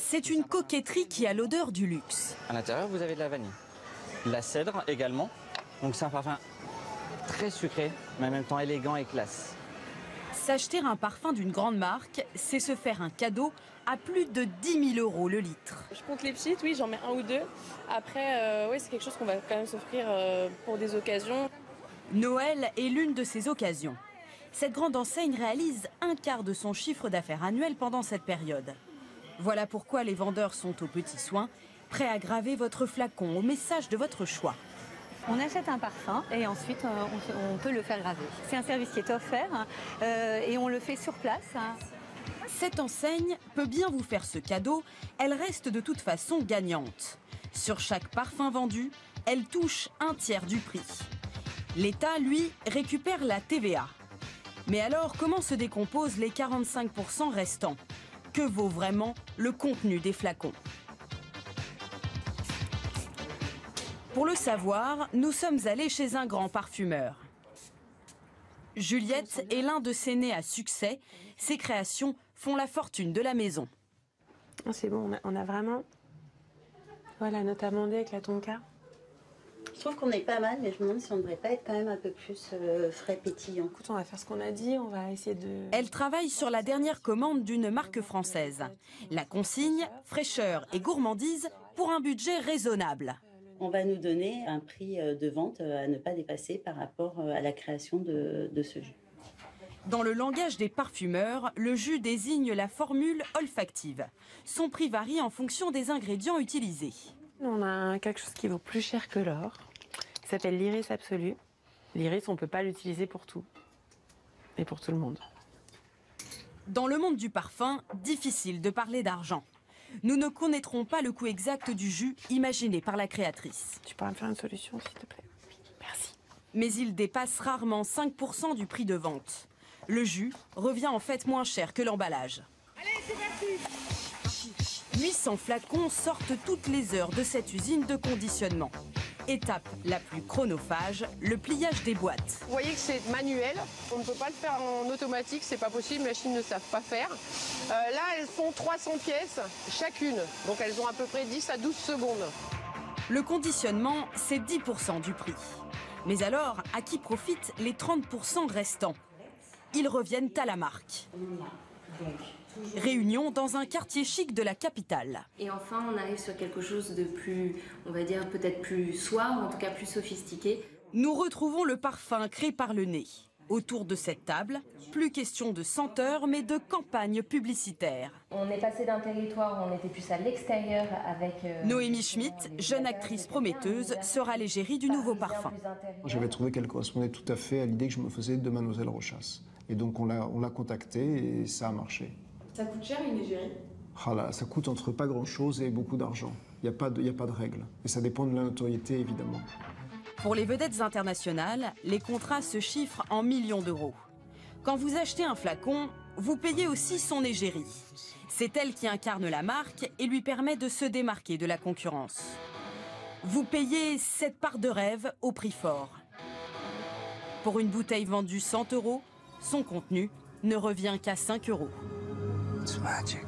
C'est une coquetterie qui a l'odeur du luxe. À l'intérieur, vous avez de la vanille, de la cèdre également. Donc c'est un parfum très sucré, mais en même temps élégant et classe. S'acheter un parfum d'une grande marque, c'est se faire un cadeau à plus de 10 000 € le litre. Je compte les petites, oui, j'en mets un ou deux. Après, oui, c'est quelque chose qu'on va quand même s'offrir pour des occasions. Noël est l'une de ces occasions. Cette grande enseigne réalise un quart de son chiffre d'affaires annuel pendant cette période. Voilà pourquoi les vendeurs sont aux petits soins, prêts à graver votre flacon au message de votre choix. On achète un parfum et ensuite on peut le faire graver. C'est un service qui est offert et on le fait sur place. Cette enseigne peut bien vous faire ce cadeau, elle reste de toute façon gagnante. Sur chaque parfum vendu, elle touche un tiers du prix. L'État, lui, récupère la TVA. Mais alors, comment se décomposent les 45% restants? Que vaut vraiment le contenu des flacons? Pour le savoir, nous sommes allés chez un grand parfumeur. Juliette est l'un de ses nés à succès. Ses créations font la fortune de la maison. C'est bon, on a vraiment... Voilà, notre amandé avec la tonka. Je trouve qu'on est pas mal, mais je me demande si on ne devrait pas être quand même un peu plus frais pétillant. Écoute, on va faire ce qu'on a dit, on va essayer de... Elle travaille sur la dernière commande d'une marque française. La consigne, fraîcheur et gourmandise pour un budget raisonnable. On va nous donner un prix de vente à ne pas dépasser par rapport à la création de ce jus. Dans le langage des parfumeurs, le jus désigne la formule olfactive. Son prix varie en fonction des ingrédients utilisés. On a quelque chose qui vaut plus cher que l'or, qui s'appelle l'iris absolu. L'iris, on ne peut pas l'utiliser pour tout et pour tout le monde. Dans le monde du parfum, difficile de parler d'argent. Nous ne connaîtrons pas le coût exact du jus imaginé par la créatrice. Tu pourrais me faire une solution, s'il te plaît? Merci. Mais il dépasse rarement 5% du prix de vente. Le jus revient en fait moins cher que l'emballage. Allez, c'est parti! 800 flacons sortent toutes les heures de cette usine de conditionnement. Étape la plus chronophage, le pliage des boîtes. Vous voyez que c'est manuel, on ne peut pas le faire en automatique, c'est pas possible, les machines ne savent pas faire. Là, elles font 300 pièces chacune, donc elles ont à peu près 10 à 12 secondes. Le conditionnement, c'est 10% du prix. Mais alors, à qui profitent les 30% restants? Ils reviennent à la marque. Réunion dans un quartier chic de la capitale. Et enfin, on arrive sur quelque chose de plus, on va dire peut-être plus soir, ou en tout cas plus sophistiqué. Nous retrouvons le parfum créé par le nez. Autour de cette table, plus question de senteur, mais de campagne publicitaire. On est passé d'un territoire où on était plus à l'extérieur avec... Noémie Schmitt, jeune actrice prometteuse, sera l'égérie du nouveau parfum. J'avais trouvé qu'elle correspondait tout à fait à l'idée que je me faisais de Mademoiselle Rochas. Et donc on l'a contactée et ça a marché. Ça coûte cher une égérie? Ah là, ça coûte entre pas grand-chose et beaucoup d'argent. Il n'y a pas de règle. Et ça dépend de la notoriété, évidemment. Pour les vedettes internationales, les contrats se chiffrent en millions d'euros. Quand vous achetez un flacon, vous payez aussi son égérie. C'est elle qui incarne la marque et lui permet de se démarquer de la concurrence. Vous payez cette part de rêve au prix fort. Pour une bouteille vendue 100 €, son contenu ne revient qu'à 5 €. It's magic.